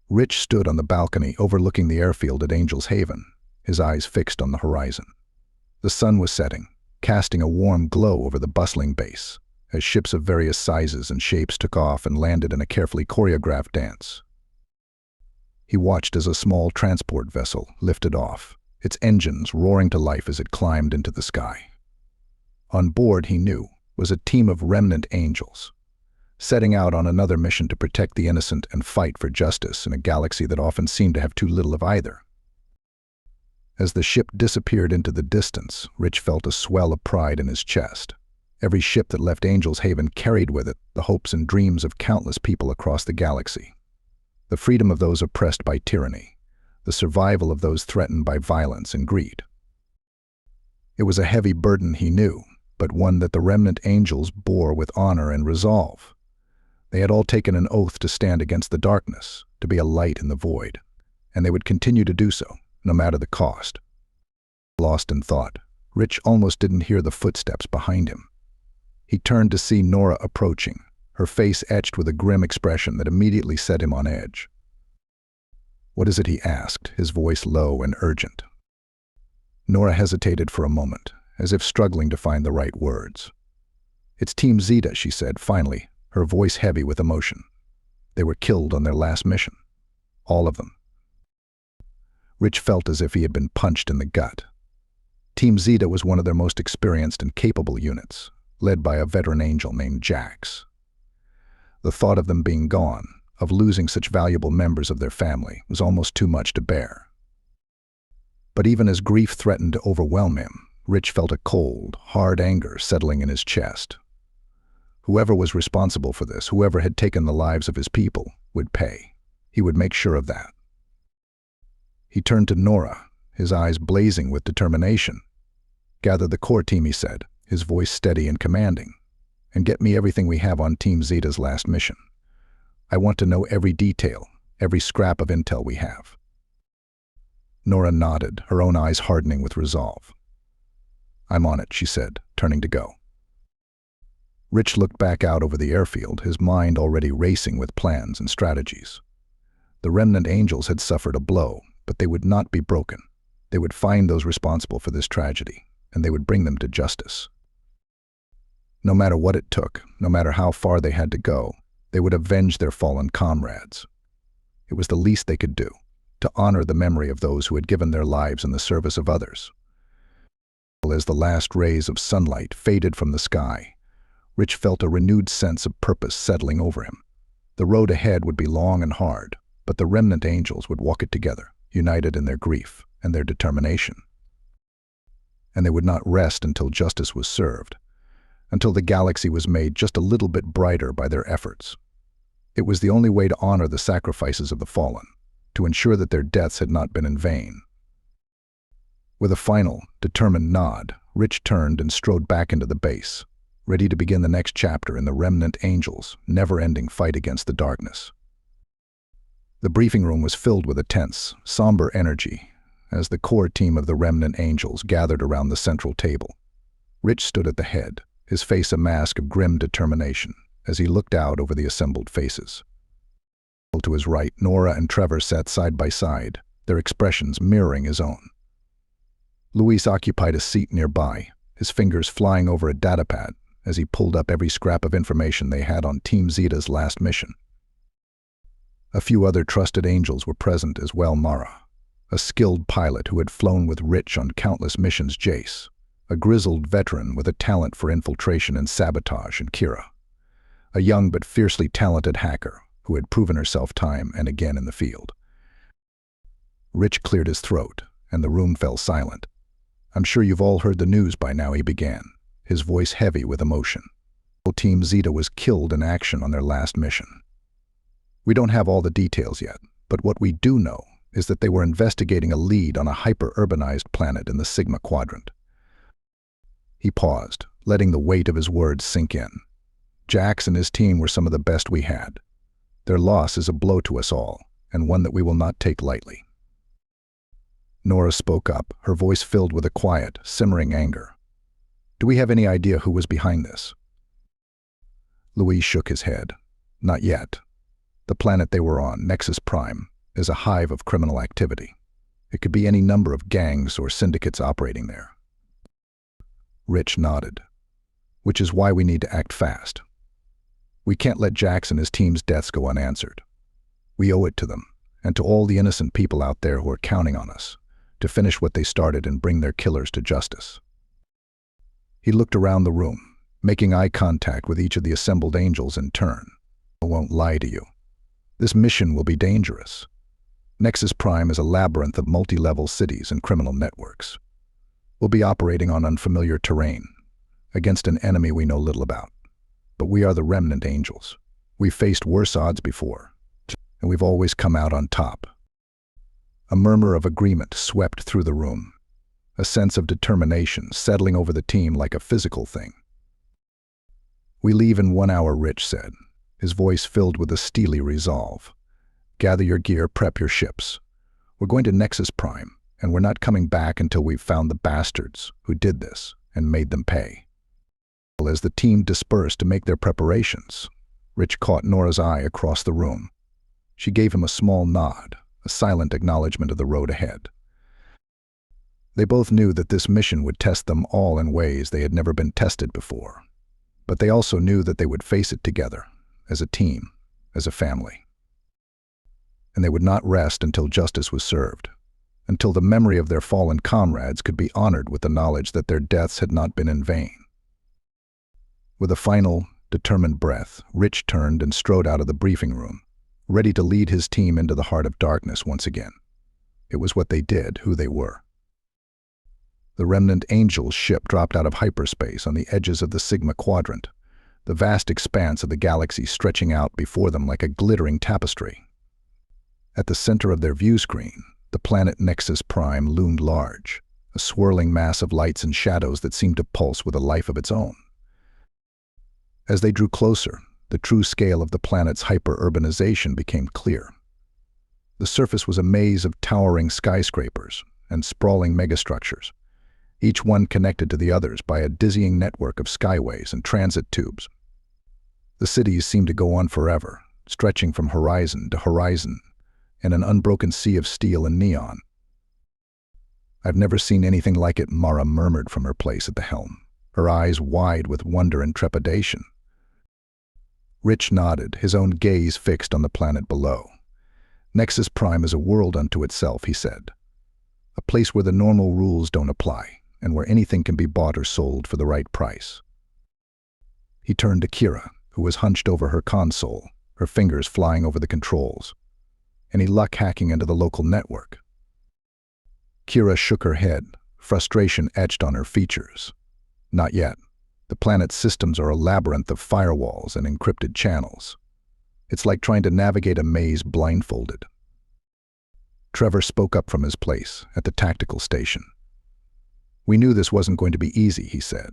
Rich stood on the balcony overlooking the airfield at Angel's Haven, his eyes fixed on the horizon. The sun was setting, casting a warm glow over the bustling base, as ships of various sizes and shapes took off and landed in a carefully choreographed dance. He watched as a small transport vessel lifted off, its engines roaring to life as it climbed into the sky. On board, he knew, was a team of Remnant angels, setting out on another mission to protect the innocent and fight for justice in a galaxy that often seemed to have too little of either. As the ship disappeared into the distance, Rich felt a swell of pride in his chest. Every ship that left Angel's Haven carried with it the hopes and dreams of countless people across the galaxy. The freedom of those oppressed by tyranny, the survival of those threatened by violence and greed. It was a heavy burden, he knew, but one that the Remnant angels bore with honor and resolve. They had all taken an oath to stand against the darkness, to be a light in the void, and they would continue to do so, no matter the cost. Lost in thought, Rich almost didn't hear the footsteps behind him. He turned to see Nora approaching, her face etched with a grim expression that immediately set him on edge. "What is it?" he asked, his voice low and urgent. Nora hesitated for a moment, as if struggling to find the right words. "It's Team Zeta," she said finally, her voice heavy with emotion. "They were killed on their last mission. All of them." Rich felt as if he had been punched in the gut. Team Zeta was one of their most experienced and capable units, led by a veteran angel named Jax. The thought of them being gone, of losing such valuable members of their family, was almost too much to bear. But even as grief threatened to overwhelm him, Rich felt a cold, hard anger settling in his chest. Whoever was responsible for this, whoever had taken the lives of his people, would pay. He would make sure of that. He turned to Nora, his eyes blazing with determination. "Gather the core team," he said, his voice steady and commanding, "and get me everything we have on Team Zeta's last mission. I want to know every detail, every scrap of intel we have." Nora nodded, her own eyes hardening with resolve. "I'm on it," she said, turning to go. Rich looked back out over the airfield, his mind already racing with plans and strategies. The Remnant angels had suffered a blow, but they would not be broken. They would find those responsible for this tragedy, and they would bring them to justice. No matter what it took, no matter how far they had to go, they would avenge their fallen comrades. It was the least they could do, to honor the memory of those who had given their lives in the service of others. As the last rays of sunlight faded from the sky, Rich felt a renewed sense of purpose settling over him. The road ahead would be long and hard, but the Remnant angels would walk it together, united in their grief and their determination. And they would not rest until justice was served, until the galaxy was made just a little bit brighter by their efforts. It was the only way to honor the sacrifices of the fallen, to ensure that their deaths had not been in vain. With a final, determined nod, Rich turned and strode back into the base, ready to begin the next chapter in the Remnant Angels' never-ending fight against the darkness. The briefing room was filled with a tense, somber energy as the core team of the Remnant Angels gathered around the central table. Rich stood at the head, his face a mask of grim determination, as he looked out over the assembled faces. To his right, Nora and Trevor sat side by side, their expressions mirroring his own. Luis occupied a seat nearby, his fingers flying over a datapad as he pulled up every scrap of information they had on Team Zeta's last mission. A few other trusted angels were present as well. Mara, a skilled pilot who had flown with Rich on countless missions. Jace, a grizzled veteran with a talent for infiltration and sabotage. And Kira, a young but fiercely talented hacker who had proven herself time and again in the field. Rich cleared his throat, and the room fell silent. "I'm sure you've all heard the news by now," he began, his voice heavy with emotion. Team Zeta was killed in action on their last mission. We don't have all the details yet, but what we do know is that they were investigating a lead on a hyper-urbanized planet in the Sigma Quadrant. He paused, letting the weight of his words sink in. Jax and his team were some of the best we had. Their loss is a blow to us all, and one that we will not take lightly. Nora spoke up, her voice filled with a quiet, simmering anger. "Do we have any idea who was behind this?" Luis shook his head. "Not yet. The planet they were on, Nexus Prime, as a hive of criminal activity. It could be any number of gangs or syndicates operating there. Rich nodded. Which is why we need to act fast. We can't let Jax and his team's deaths go unanswered. We owe it to them, and to all the innocent people out there who are counting on us, to finish what they started and bring their killers to justice. He looked around the room, making eye contact with each of the assembled angels in turn. I won't lie to you. This mission will be dangerous. Nexus Prime is a labyrinth of multi-level cities and criminal networks. We'll be operating on unfamiliar terrain, against an enemy we know little about. But we are the Remnant Angels. We've faced worse odds before, and we've always come out on top. A murmur of agreement swept through the room, a sense of determination settling over the team like a physical thing. We leave in 1 hour, Rich said, his voice filled with a steely resolve. Gather your gear, prep your ships. We're going to Nexus Prime, and we're not coming back until we've found the bastards who did this and made them pay. As the team dispersed to make their preparations, Rich caught Nora's eye across the room. She gave him a small nod, a silent acknowledgement of the road ahead. They both knew that this mission would test them all in ways they had never been tested before. But they also knew that they would face it together, as a team, as a family. And they would not rest until justice was served, until the memory of their fallen comrades could be honored with the knowledge that their deaths had not been in vain. With a final, determined breath, Rich turned and strode out of the briefing room, ready to lead his team into the heart of darkness once again. It was what they did, who they were. The Remnant Angels ship dropped out of hyperspace on the edges of the Sigma Quadrant, the vast expanse of the galaxy stretching out before them like a glittering tapestry. At the center of their view screen, the planet Nexus Prime loomed large, a swirling mass of lights and shadows that seemed to pulse with a life of its own. As they drew closer, the true scale of the planet's hyper-urbanization became clear. The surface was a maze of towering skyscrapers and sprawling megastructures, each one connected to the others by a dizzying network of skyways and transit tubes. The cities seemed to go on forever, stretching from horizon to horizon in an unbroken sea of steel and neon. I've never seen anything like it, Mara murmured from her place at the helm, her eyes wide with wonder and trepidation. Rich nodded, his own gaze fixed on the planet below. Nexus Prime is a world unto itself, he said. A place where the normal rules don't apply, and where anything can be bought or sold for the right price. He turned to Kira, who was hunched over her console, her fingers flying over the controls. Any luck hacking into the local network? Kira shook her head, frustration etched on her features. Not yet. The planet's systems are a labyrinth of firewalls and encrypted channels. It's like trying to navigate a maze blindfolded. Trevor spoke up from his place at the tactical station. We knew this wasn't going to be easy, he said,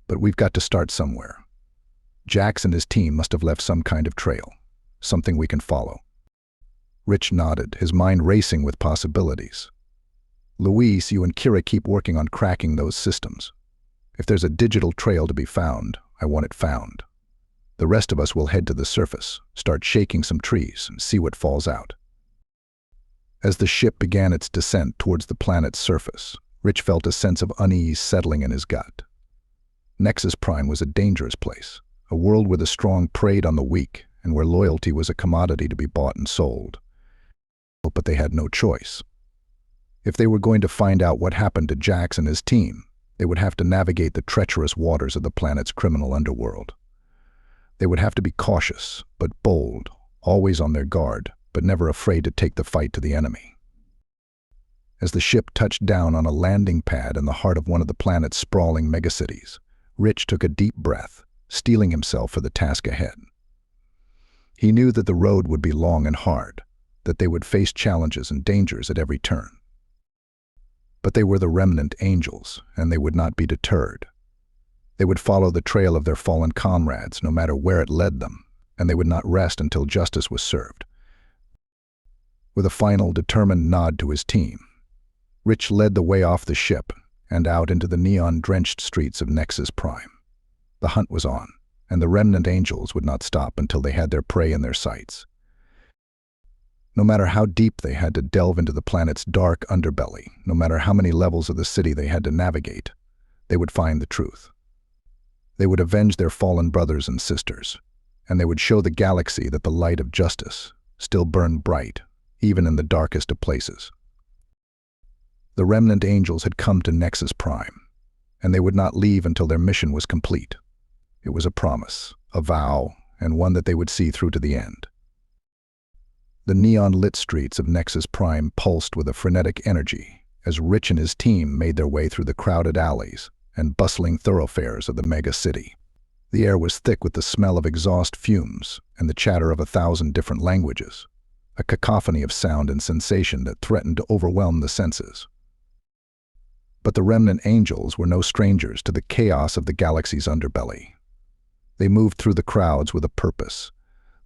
but we've got to start somewhere. Jax and his team must have left some kind of trail, something we can follow. Rich nodded, his mind racing with possibilities. Luis, you and Kira keep working on cracking those systems. If there's a digital trail to be found, I want it found. The rest of us will head to the surface, start shaking some trees, and see what falls out. As the ship began its descent towards the planet's surface, Rich felt a sense of unease settling in his gut. Nexus Prime was a dangerous place, a world where the strong preyed on the weak, and where loyalty was a commodity to be bought and sold. But they had no choice. If they were going to find out what happened to Jax and his team, they would have to navigate the treacherous waters of the planet's criminal underworld. They would have to be cautious, but bold, always on their guard, but never afraid to take the fight to the enemy. As the ship touched down on a landing pad in the heart of one of the planet's sprawling megacities, Rich took a deep breath, steeling himself for the task ahead. He knew that the road would be long and hard, that they would face challenges and dangers at every turn. But they were the Remnant Angels, and they would not be deterred. They would follow the trail of their fallen comrades, no matter where it led them, and they would not rest until justice was served. With a final, determined nod to his team, Rich led the way off the ship and out into the neon-drenched streets of Nexus Prime. The hunt was on, and the Remnant Angels would not stop until they had their prey in their sights. No matter how deep they had to delve into the planet's dark underbelly, no matter how many levels of the city they had to navigate, they would find the truth. They would avenge their fallen brothers and sisters, and they would show the galaxy that the light of justice still burned bright, even in the darkest of places. The Remnant Angels had come to Nexus Prime, and they would not leave until their mission was complete. It was a promise, a vow, and one that they would see through to the end. The neon-lit streets of Nexus Prime pulsed with a frenetic energy as Rich and his team made their way through the crowded alleys and bustling thoroughfares of the mega city. The air was thick with the smell of exhaust fumes and the chatter of 1,000 different languages, a cacophony of sound and sensation that threatened to overwhelm the senses. But the Remnant Angels were no strangers to the chaos of the galaxy's underbelly. They moved through the crowds with a purpose,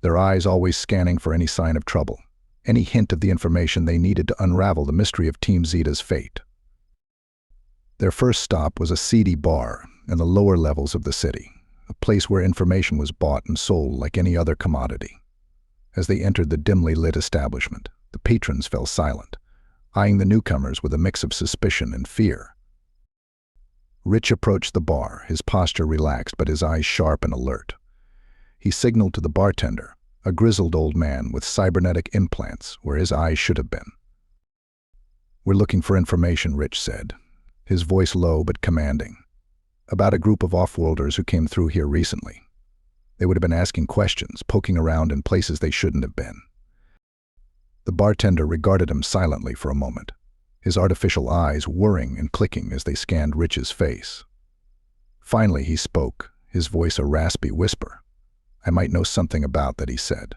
their eyes always scanning for any sign of trouble, any hint of the information they needed to unravel the mystery of Team Zeta's fate. Their first stop was a seedy bar in the lower levels of the city, a place where information was bought and sold like any other commodity. As they entered the dimly lit establishment, the patrons fell silent, eyeing the newcomers with a mix of suspicion and fear. Rich approached the bar, his posture relaxed but his eyes sharp and alert. He signaled to the bartender, a grizzled old man with cybernetic implants where his eyes should have been. "We're looking for information," Rich said, his voice low but commanding, "about a group of off-worlders who came through here recently. They would have been asking questions, poking around in places they shouldn't have been." The bartender regarded him silently for a moment, his artificial eyes whirring and clicking as they scanned Rich's face. Finally he spoke, his voice a raspy whisper. "I might know something about that," he said.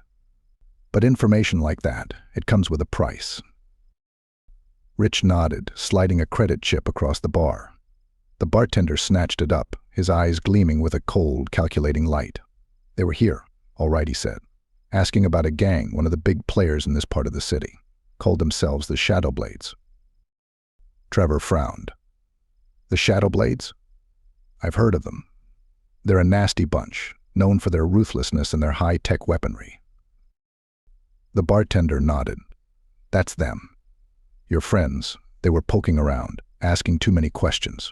"But information like that, it comes with a price." Rich nodded, sliding a credit chip across the bar. The bartender snatched it up, his eyes gleaming with a cold, calculating light. "They were here, all right," he said, asking about a gang, one of the big players in this part of the city, called themselves the Shadowblades. Trevor frowned. "The Shadowblades? I've heard of them. They're a nasty bunch, known for their ruthlessness and their high-tech weaponry." The bartender nodded. "That's them. Your friends, they were poking around, asking too many questions.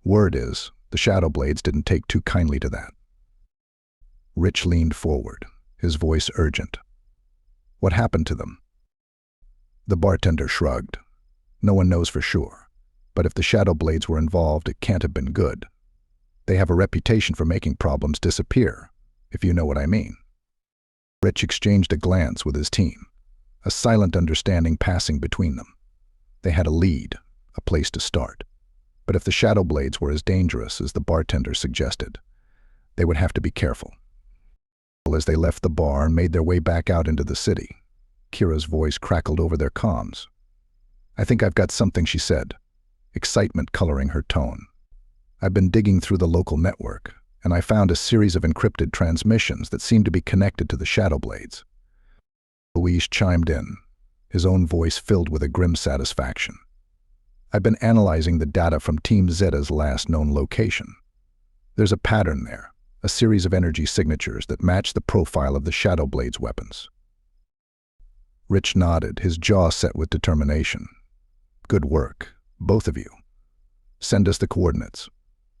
Word is, the Shadowblades didn't take too kindly to that." Rich leaned forward, his voice urgent. "What happened to them?" The bartender shrugged. "No one knows for sure, but if the Shadowblades were involved, it can't have been good. They have a reputation for making problems disappear, if you know what I mean." Rich exchanged a glance with his team, a silent understanding passing between them. They had a lead, a place to start. But if the Shadowblades were as dangerous as the bartender suggested, they would have to be careful. As they left the bar and made their way back out into the city, Kira's voice crackled over their comms. "I think I've got something," she said, excitement coloring her tone. "I've been digging through the local network, and I found a series of encrypted transmissions that seem to be connected to the Shadowblades." Luis chimed in, his own voice filled with a grim satisfaction. "I've been analyzing the data from Team Zeta's last known location. There's a pattern there, a series of energy signatures that match the profile of the Shadowblades' weapons." Rich nodded, his jaw set with determination. "Good work, both of you. Send us the coordinates.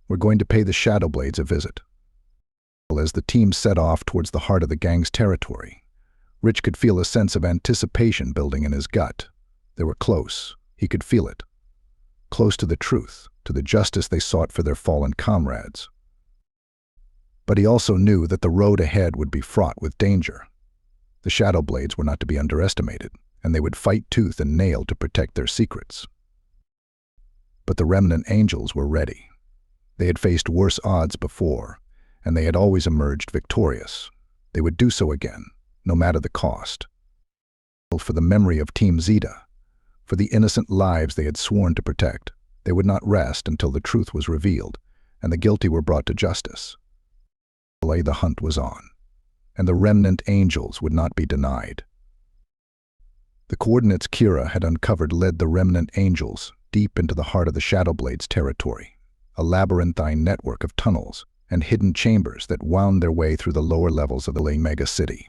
We're going to pay the Shadowblades a visit." As the team set off towards the heart of the gang's territory, Rich could feel a sense of anticipation building in his gut. They were close. He could feel it. Close to the truth, to the justice they sought for their fallen comrades. But he also knew that the road ahead would be fraught with danger. The Shadowblades were not to be underestimated, and they would fight tooth and nail to protect their secrets. But the Remnant Angels were ready. They had faced worse odds before, and they had always emerged victorious. They would do so again, no matter the cost. For the memory of Team Zeta, for the innocent lives they had sworn to protect, they would not rest until the truth was revealed and the guilty were brought to justice. The hunt was on, and the Remnant Angels would not be denied. The coordinates Kira had uncovered led the Remnant Angels deep into the heart of the Shadowblades' territory, a labyrinthine network of tunnels and hidden chambers that wound their way through the lower levels of the mega city.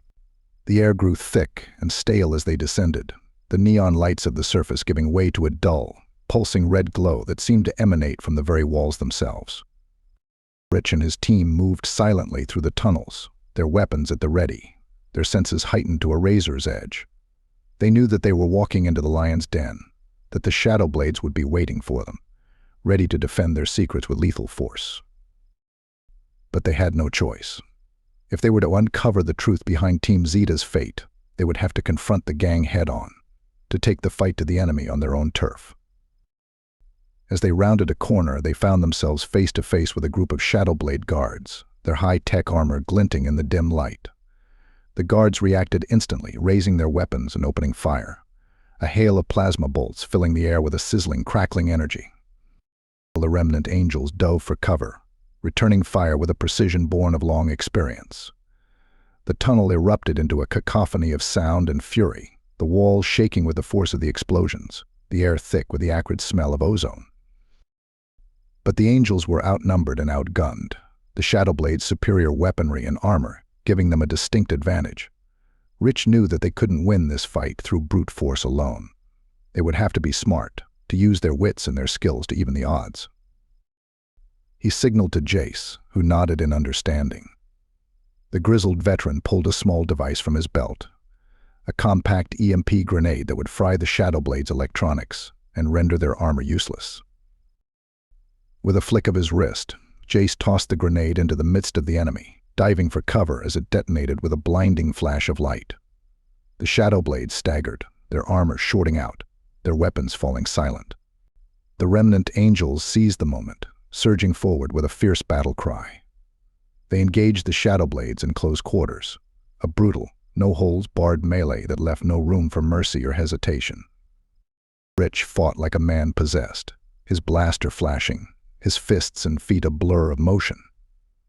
The air grew thick and stale as they descended, the neon lights of the surface giving way to a dull, pulsing red glow that seemed to emanate from the very walls themselves. Rich and his team moved silently through the tunnels, their weapons at the ready, their senses heightened to a razor's edge. They knew that they were walking into the lion's den, that the shadow blades would be waiting for them, ready to defend their secrets with lethal force. But they had no choice. If they were to uncover the truth behind Team Zeta's fate, they would have to confront the gang head-on, to take the fight to the enemy on their own turf. As they rounded a corner, they found themselves face to face with a group of Shadowblade guards, their high-tech armor glinting in the dim light. The guards reacted instantly, raising their weapons and opening fire, a hail of plasma bolts filling the air with a sizzling, crackling energy. The Remnant Angels dove for cover, returning fire with a precision born of long experience. The tunnel erupted into a cacophony of sound and fury, the walls shaking with the force of the explosions, the air thick with the acrid smell of ozone. But the Angels were outnumbered and outgunned, the Shadowblade's superior weaponry and armor giving them a distinct advantage. Rich knew that they couldn't win this fight through brute force alone. They would have to be smart, to use their wits and their skills to even the odds. He signaled to Jace, who nodded in understanding. The grizzled veteran pulled a small device from his belt, a compact EMP grenade that would fry the Shadowblade's electronics and render their armor useless. With a flick of his wrist, Jace tossed the grenade into the midst of the enemy, diving for cover as it detonated with a blinding flash of light. The Shadowblades staggered, their armor shorting out, their weapons falling silent. The Remnant Angels seized the moment, surging forward with a fierce battle cry. They engaged the Shadowblades in close quarters, a brutal, no-holds-barred melee that left no room for mercy or hesitation. Rich fought like a man possessed, his blaster flashing, his fists and feet a blur of motion.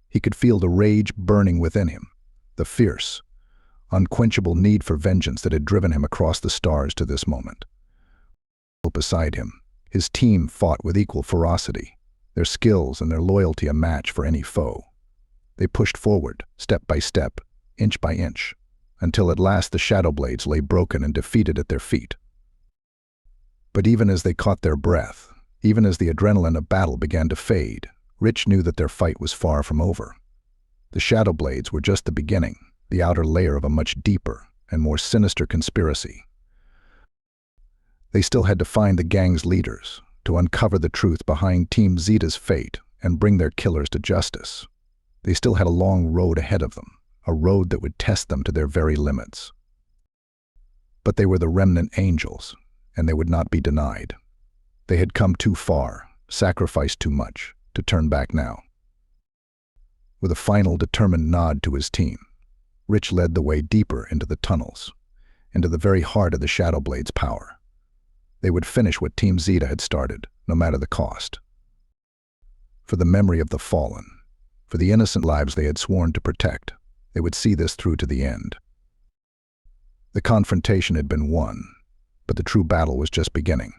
He could feel the rage burning within him, the fierce, unquenchable need for vengeance that had driven him across the stars to this moment. Beside him, his team fought with equal ferocity, their skills and their loyalty a match for any foe. They pushed forward, step by step, inch by inch, until at last the Shadowblades lay broken and defeated at their feet. But even as they caught their breath, even as the adrenaline of battle began to fade, Rich knew that their fight was far from over. The Shadowblades were just the beginning, the outer layer of a much deeper and more sinister conspiracy. They still had to find the gang's leaders, to uncover the truth behind Team Zeta's fate and bring their killers to justice. They still had a long road ahead of them, a road that would test them to their very limits. But they were the Remnant Angels, and they would not be denied. They had come too far, sacrificed too much, to turn back now. With a final determined nod to his team, Rich led the way deeper into the tunnels, into the very heart of the Shadowblade's power. They would finish what Team Zeta had started, no matter the cost. For the memory of the fallen, for the innocent lives they had sworn to protect, they would see this through to the end. The confrontation had been won, but the true battle was just beginning.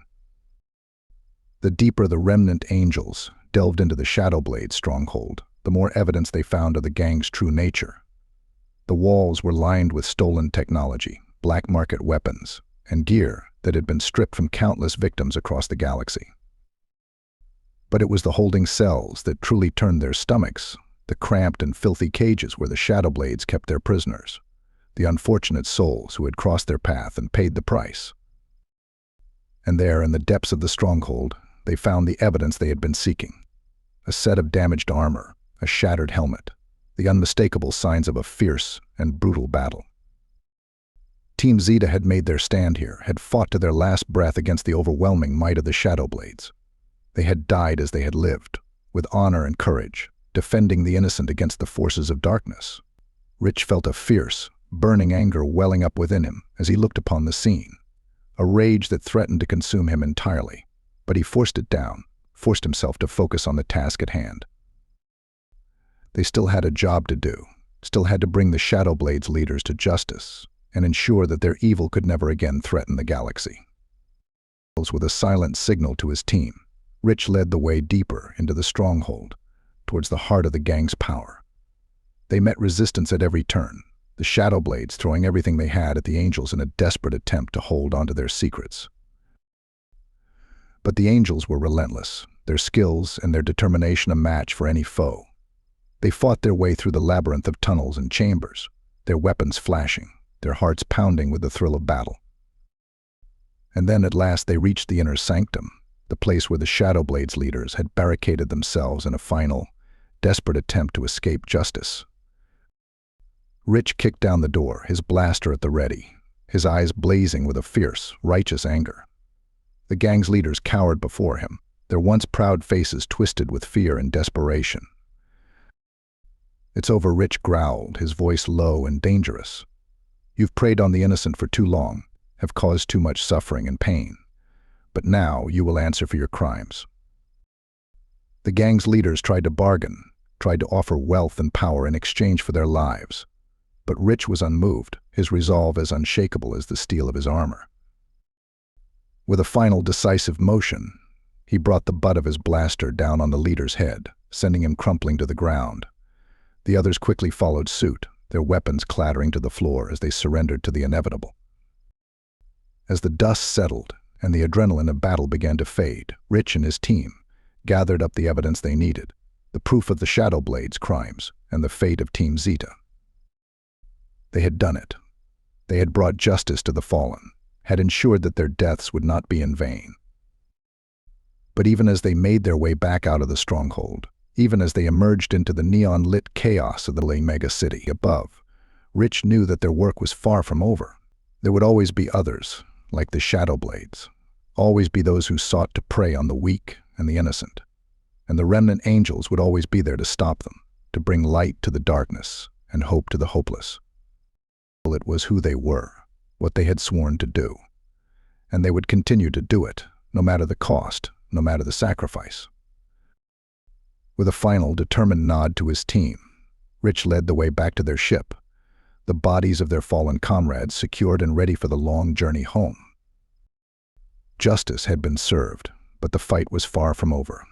The deeper the Remnant Angels delved into the Shadowblade stronghold, the more evidence they found of the gang's true nature. The walls were lined with stolen technology, black market weapons, and gear that had been stripped from countless victims across the galaxy. But it was the holding cells that truly turned their stomachs, the cramped and filthy cages where the Shadowblades kept their prisoners, the unfortunate souls who had crossed their path and paid the price. And there, in the depths of the stronghold, they found the evidence they had been seeking. A set of damaged armor, a shattered helmet, the unmistakable signs of a fierce and brutal battle. Team Zeta had made their stand here, had fought to their last breath against the overwhelming might of the Shadowblades. They had died as they had lived, with honor and courage, defending the innocent against the forces of darkness. Rich felt a fierce, burning anger welling up within him as he looked upon the scene, a rage that threatened to consume him entirely, but he forced it down, forced himself to focus on the task at hand. They still had a job to do, still had to bring the Shadowblades leaders to justice and ensure that their evil could never again threaten the galaxy. With a silent signal to his team, Rich led the way deeper into the stronghold, towards the heart of the gang's power. They met resistance at every turn, the Shadow Blades throwing everything they had at the Angels in a desperate attempt to hold onto their secrets. But the Angels were relentless, their skills and their determination a match for any foe. They fought their way through the labyrinth of tunnels and chambers, their weapons flashing, their hearts pounding with the thrill of battle. And then at last they reached the inner sanctum, the place where the Shadow Blades leaders had barricaded themselves in a final, desperate attempt to escape justice. Rich kicked down the door, his blaster at the ready, his eyes blazing with a fierce, righteous anger. The gang's leaders cowered before him, their once proud faces twisted with fear and desperation. "It's over," Rich growled, his voice low and dangerous. "You've preyed on the innocent for too long, have caused too much suffering and pain. But now you will answer for your crimes." The gang's leaders tried to bargain, tried to offer wealth and power in exchange for their lives. But Rich was unmoved, his resolve as unshakable as the steel of his armor. With a final decisive motion, he brought the butt of his blaster down on the leader's head, sending him crumpling to the ground. The others quickly followed suit, their weapons clattering to the floor as they surrendered to the inevitable. As the dust settled and the adrenaline of battle began to fade, Rich and his team gathered up the evidence they needed, the proof of the Shadow Blades' crimes and the fate of Team Zeta. They had done it. They had brought justice to the fallen, had ensured that their deaths would not be in vain. But even as they made their way back out of the stronghold, even as they emerged into the neon-lit chaos of the mega city above, Rich knew that their work was far from over. There would always be others, like the Shadow Blades, always be those who sought to prey on the weak and the innocent. And the Remnant Angels would always be there to stop them, to bring light to the darkness and hope to the hopeless. It was who they were, what they had sworn to do. And they would continue to do it, no matter the cost, no matter the sacrifice. With a final, determined nod to his team, Rich led the way back to their ship, the bodies of their fallen comrades secured and ready for the long journey home. Justice had been served, but the fight was far from over.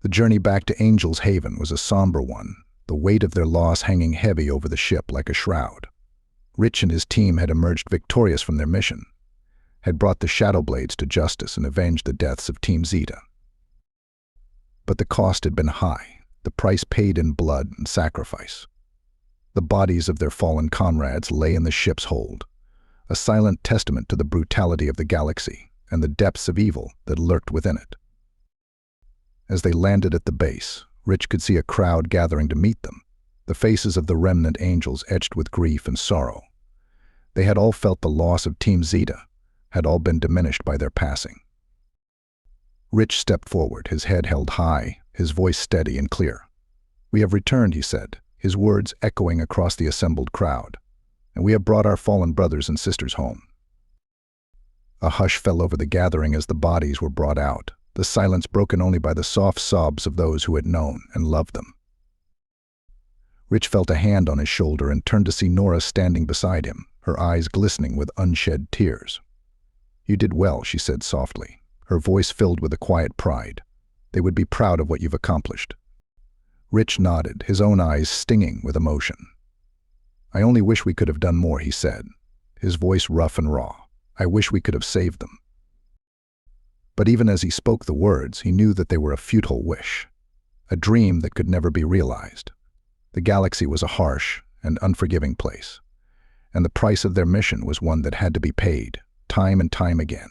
The journey back to Angel's Haven was a somber one, the weight of their loss hanging heavy over the ship like a shroud. Rich and his team had emerged victorious from their mission, had brought the Shadow Blades to justice and avenged the deaths of Team Zeta. But the cost had been high, the price paid in blood and sacrifice. The bodies of their fallen comrades lay in the ship's hold, a silent testament to the brutality of the galaxy and the depths of evil that lurked within it. As they landed at the base, Rich could see a crowd gathering to meet them, the faces of the Remnant Angels etched with grief and sorrow. They had all felt the loss of Team Zeta, had all been diminished by their passing. Rich stepped forward, his head held high, his voice steady and clear. "We have returned," he said, his words echoing across the assembled crowd, "and we have brought our fallen brothers and sisters home." A hush fell over the gathering as the bodies were brought out, the silence broken only by the soft sobs of those who had known and loved them. Rich felt a hand on his shoulder and turned to see Nora standing beside him, her eyes glistening with unshed tears. "You did well," she said softly, her voice filled with a quiet pride. "They would be proud of what you've accomplished." Rich nodded, his own eyes stinging with emotion. "I only wish we could have done more," he said, his voice rough and raw. "I wish we could have saved them." But even as he spoke the words, he knew that they were a futile wish, a dream that could never be realized. The galaxy was a harsh and unforgiving place, and the price of their mission was one that had to be paid, time and time again.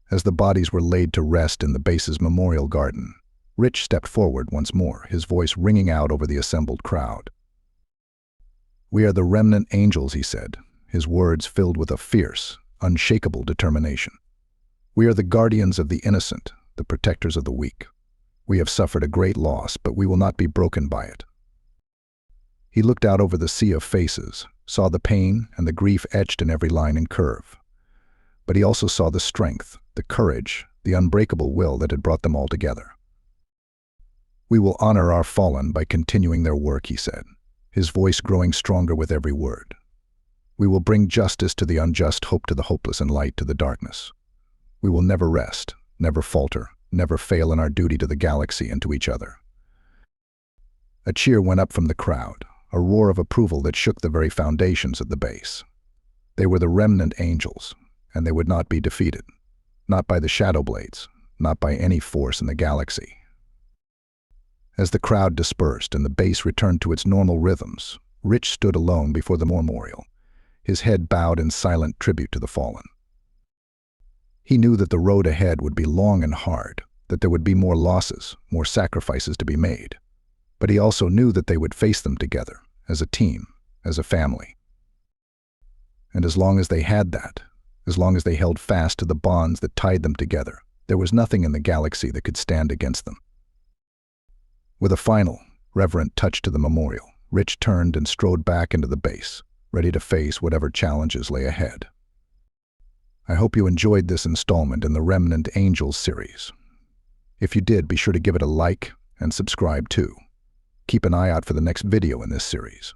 As the bodies were laid to rest in the base's memorial garden, Rich stepped forward once more, his voice ringing out over the assembled crowd. "We are the Remnant Angels," he said, his words filled with a fierce, unshakable determination. "We are the guardians of the innocent, the protectors of the weak. We have suffered a great loss, but we will not be broken by it." He looked out over the sea of faces, saw the pain and the grief etched in every line and curve. But he also saw the strength, the courage, the unbreakable will that had brought them all together. "We will honor our fallen by continuing their work," he said, his voice growing stronger with every word. "We will bring justice to the unjust, hope to the hopeless, and light to the darkness. We will never rest, never falter, never fail in our duty to the galaxy and to each other." A cheer went up from the crowd, a roar of approval that shook the very foundations of the base. They were the Remnant Angels, and they would not be defeated. Not by the Shadow Blades, not by any force in the galaxy. As the crowd dispersed and the base returned to its normal rhythms, Rich stood alone before the memorial, his head bowed in silent tribute to the fallen. He knew that the road ahead would be long and hard, that there would be more losses, more sacrifices to be made. But he also knew that they would face them together, as a team, as a family. And as long as they had that, as long as they held fast to the bonds that tied them together, there was nothing in the galaxy that could stand against them. With a final, reverent touch to the memorial, Rich turned and strode back into the base, ready to face whatever challenges lay ahead. I hope you enjoyed this installment in the Remnant Angels series. If you did, be sure to give it a like and subscribe too. Keep an eye out for the next video in this series.